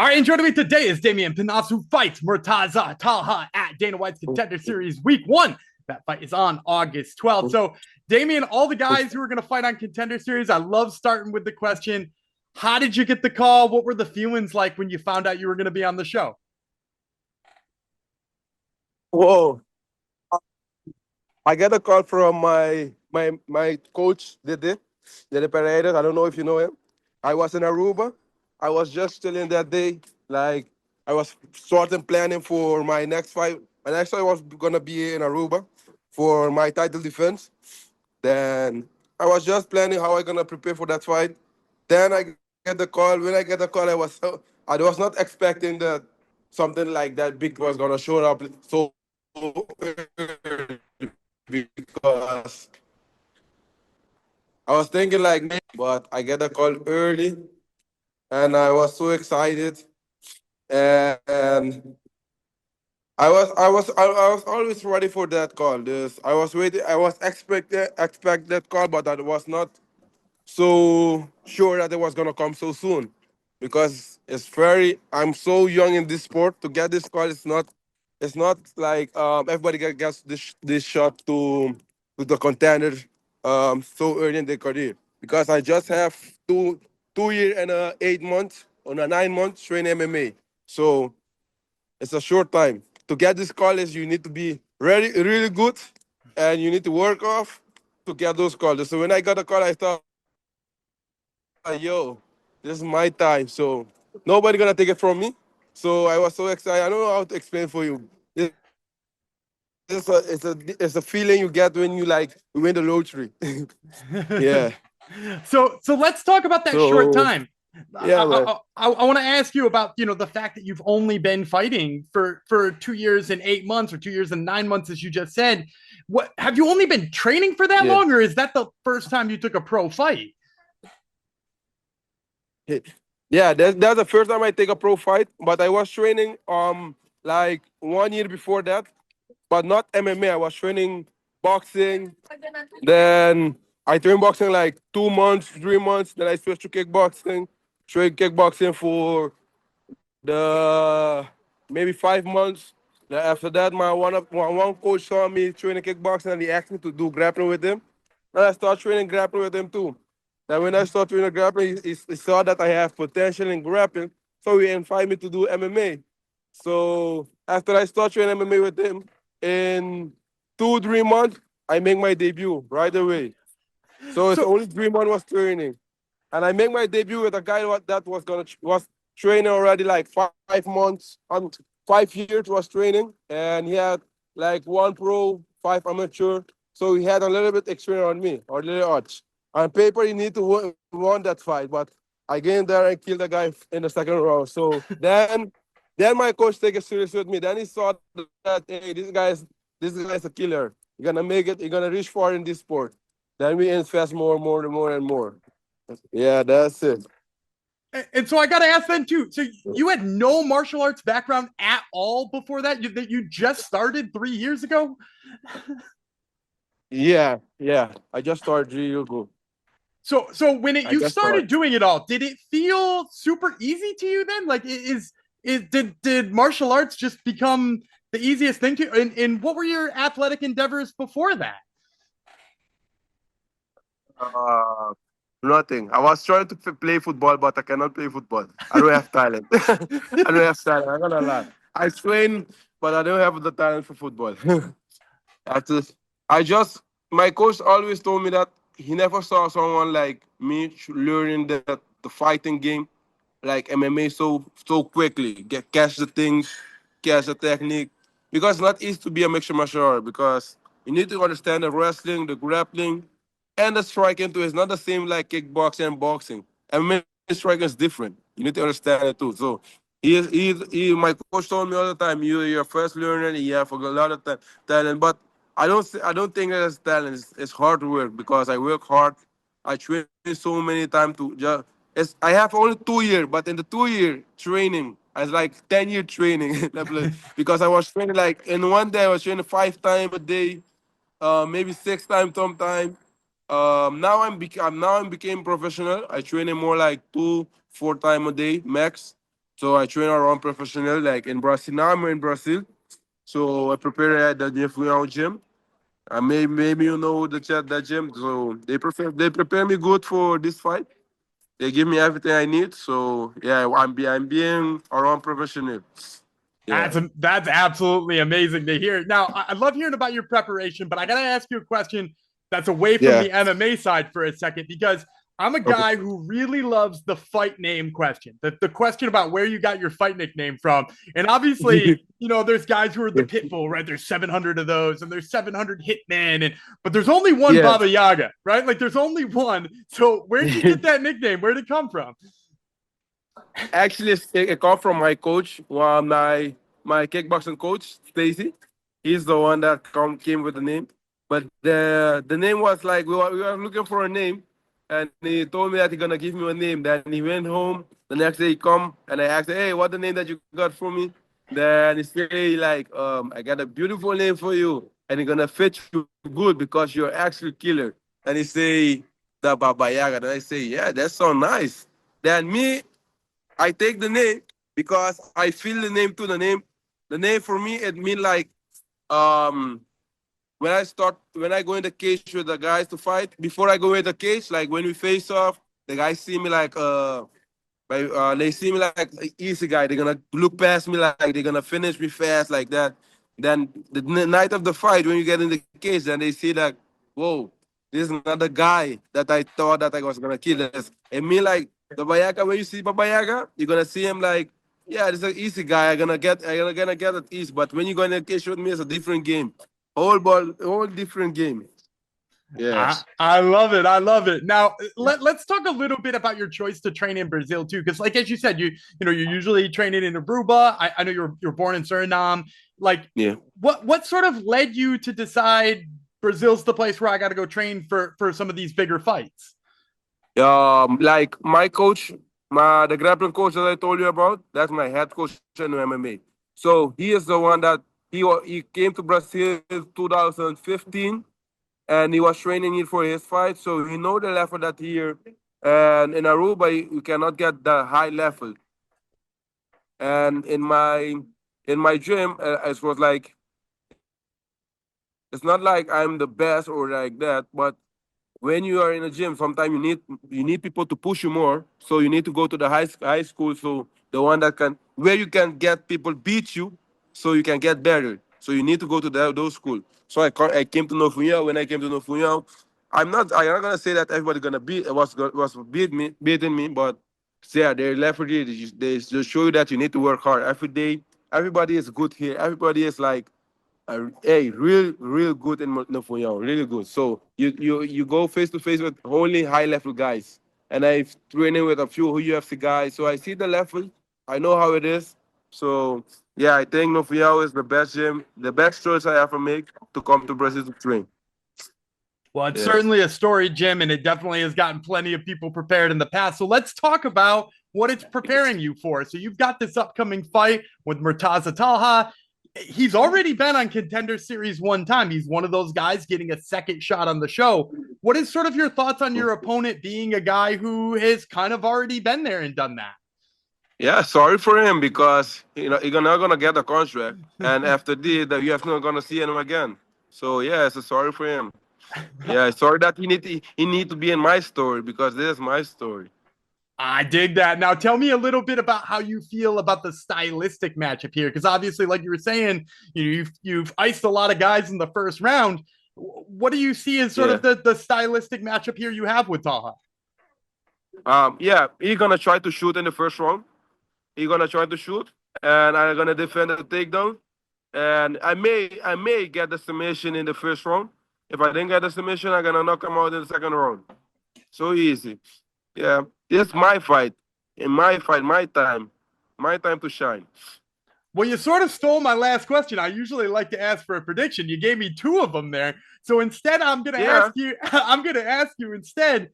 All right, and joining me today is Damian Pinas, who fights Murtaza Talha at Dana White's Contender Series Week 1. That fight is on August 12th. So, Damian, all the guys who are going to fight on Contender Series, I love starting with the question, how did you get the call? What were the feelings like when you found out you were going to be on the show? Whoa. I get a call from my coach, Dede Pereira. I don't know if you know him. I was in Aruba. I was just chilling that day. Like, I was sort of planning for my next fight. My next fight was going to be in Aruba for my title defense. Then I was just planning how I going to prepare for that fight. Then I get the call. When I get the call, I was not expecting that something like that big was going to show up so early because I was thinking like, maybe, but I get a call early, and I was so excited, and I was always ready for that call. I was waiting. I was expect that call, but I was not so sure that it was gonna come so soon, because I'm so young in this sport. To get this call, it's not like everybody gets this shot to the contender so early in their career. Because I just have two year and 8 months or 9 months training MMA, so it's a short time. To get this college, you need to be really, really good, and you need to work off to get those calls. So when I got a call, I thought, yo, this is my time. So nobody gonna take it from me. So I was so excited. I don't know how to explain for you. It's a feeling you get when you win the lottery. Yeah. So let's talk about that short So time. yeah, man. I want to ask you about the fact that you've only been fighting for 2 years and 8 months or 2 years and 9 months, as you just said. What have you only been training for that Yeah. long, or is that the first time you took a pro fight? Yeah, that's the first time I take a pro fight, but I was training like 1 year before that, but not MMA. I was training boxing. Then I trained boxing like 2 months, 3 months. Then I switched to kickboxing. Trained kickboxing for the maybe 5 months. Then after that, my one coach saw me training kickboxing, and he asked me to do grappling with him. And I started training grappling with him too. Then when I started training grappling, he saw that I have potential in grappling, so he invited me to do MMA. So after I started training MMA with him, in 2 3 months, I make my debut right away. So it's So only 3 months was training, and I make my debut with a guy that was training already like 5 months, 5 years was training, and he had like one pro, five amateur. So he had a little bit experience on me, or a little odds. On paper, he need to won that fight, but I get in there and kill the guy in the second round. So then my coach take it serious with me. Then he saw that, hey, this guy's a killer. You're gonna make it. You're gonna reach far in this sport. Then we invest more and more and more and more. Yeah, that's it. and so I got to ask then too. So you had no martial arts background at all before that? That you just started 3 years ago? Yeah, yeah. I just started real good. So when I you just started started. doing it all, did it feel super easy to you then? Like did martial arts just become the easiest thing to? And what were your athletic endeavors before that? Uh, Nothing. I was trying to play football, but I cannot play football. I don't have talent. I don't have talent. I'm gonna lie. I train, but I don't have the talent for football. That's it. I just My coach always told me that he never saw someone like me learning the fighting game, like MMA, so quickly. Catch the things, catch the technique, because it's not easy to be a mixed martial art, because you need to understand the wrestling, the grappling, and the striking too. It's not the same like kickboxing and boxing. MMA striking is different. You need to understand it too. So my coach told me all the time, you're a first learner, and you have a lot of talent, but I don't think it's talent. It's hard work, because I work hard. I train so many times to just. I have only 2 years, but in the 2 year training, I was like 10 year training. Because I was training like in one day I was training 5 times a day, maybe 6 times sometime. Now I'm became professional. I train more like 2 4 times a day max. So I train around professional, like in Brazil. Now I'm in Brazil. So I prepare at the Danny gym. Maybe you know that gym. So they prepare me good for this fight. They give me everything I need. So yeah, I'm being around professional. Yeah. That's absolutely amazing to hear. Now, I love hearing about your preparation, but I got to ask you a question that's away from Yeah. the MMA side for a second because I'm a Okay. guy who really loves the fight name question, the question about where you got your fight nickname from. And obviously, there's guys who are the Pitbull, right? There's 700 of those, and there's 700 Hitmen, but there's only one Yeah. Baba Yaga, right? Like there's only one. So where'd you get that nickname? Where'd it come from? Actually, it come from my coach, my kickboxing coach, Stacy. He's the one that came with the name. But the name was like we were looking for a name, and he told me that he's gonna give me a name. Then he went home. The next day he come and I asked, hey, what the name that you got for me? Then he say like, I got a beautiful name for you, and it's gonna fit you good because you're actually killer. And he say the Baba Yaga. And I say, yeah, that sounds nice. Then I take the name because I feel the name too. The name for me, it mean like um when I go in the cage with the guys to fight. Before I go in the cage, like when we face off, the guys see me they see me like an easy guy. They're gonna look past me like they're gonna finish me fast like that. Then the night of the fight, when you get in the cage, then they see like, whoa, this is not the guy that I thought that I was gonna kill. This. And me like the Bayaga, when you see Baba Yaga, you're gonna see him like, yeah, this is an easy guy. I'm gonna get it easy. But when you go in the cage with me, it's a different game. Whole different game. I, Yes. I love it. I love it. Now let's talk a little bit about your choice to train in Brazil too, because like as you said, you're usually training in Aruba. I know you're born in Suriname. Like, Yeah. what sort of led you to decide Brazil's the place where I got to go train for some of these bigger fights? Like my coach, the grappling coach that I told you about, that's my head coach in MMA. So he is the one that he came to Brazil in 2015, and he was training here for his fight. So he know the level that here, and in Aruba you cannot get the high level. And in my gym, it was like it's not like I'm the best or like that, but when you are in a gym, sometimes you need people to push you more. So you need to go to the high school, so the one that can where you can get people beat you, so you can get better. So you need to go to those schools. So I came to Nofunhão. When I came to Nofunhão, I'm not gonna say that everybody gonna beating me, but yeah, they're left with you. They just show you that you need to work hard every day. Everybody is good here. Everybody is like hey, real good in Nofunhão, really good. So you go face to face with only high level guys, and I've training with a few UFC guys, so I see the level, I know how it is. So yeah, I think Nofunhão is the best gym, the best choice I ever make to come to Brazil to train. Well, it's Yes. certainly a story, Jim, and it definitely has gotten plenty of people prepared in the past. So let's talk about what it's preparing you for. So you've got this upcoming fight with Murtaza Talha. He's already been on Contender Series one time. He's one of those guys getting a second shot on the show. What is sort of your thoughts on your opponent being a guy who has kind of already been there and done that? Yeah, sorry for him because you're not gonna get a contract, and after this, that you have not gonna see him again. So yeah, it's a sorry for him. Yeah, sorry that he need to be in my story because this is my story. I dig that. Now, tell me a little bit about how you feel about the stylistic matchup here, because obviously, like you were saying, you've iced a lot of guys in the first round. What do you see as sort Yeah. of the stylistic matchup here you have with Taha? Yeah, he's gonna try to shoot in the first round. He's gonna try to shoot, and I'm gonna defend the takedown. And I may get the submission in the first round. If I didn't get the submission, I'm gonna knock him out in the second round. So easy. Yeah, this is my fight. In my fight, my time to shine. Well, you sort of stole my last question. I usually like to ask for a prediction. You gave me two of them there. So instead, I'm going to Yeah, ask you, I'm going to ask you instead,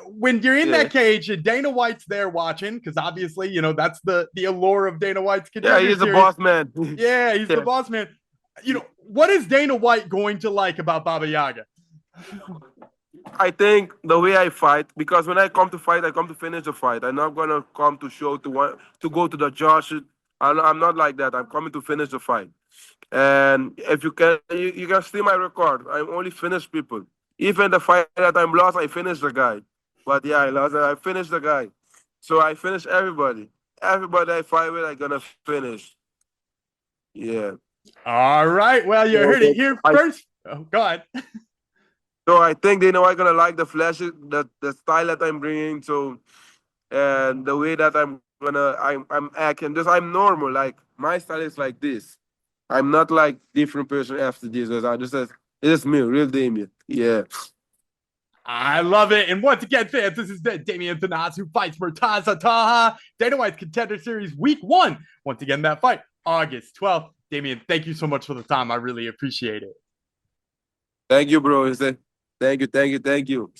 when you're in yeah, that cage and Dana White's there watching, because obviously, that's the allure of Dana White's yeah. Contender He's the Series. boss man. Yeah, he's the Yeah. boss man. What is Dana White going to like about Baba Yaga? I think the way I fight, because when I come to fight, I come to finish the fight. I'm not gonna come to show to go to the judge. I'm not like that. I'm coming to finish the fight. And if you can see my record. I only finish people. Even the fight that I'm lost, I finish the guy. But yeah, I lost. I finished the guy. So I finish everybody. Everybody I fight with, I gonna finish. Yeah. All right. Well, you So, heard it here I first. Oh, God. so I think they know I'm gonna like the flash, the style that I'm bringing. So and the way that I'm acting, just I'm normal. Like my style is like this. I'm not like different person after this. I just says it's me, real Damian. Yeah. I love it. And once again, fans, this is Damian Pinas who fights Murtaza Talha. Dana White's Contender Series Week 1. Once again, that fight, August 12th. Damian, thank you so much for the time. I really appreciate it. Thank you, bro. Thank you.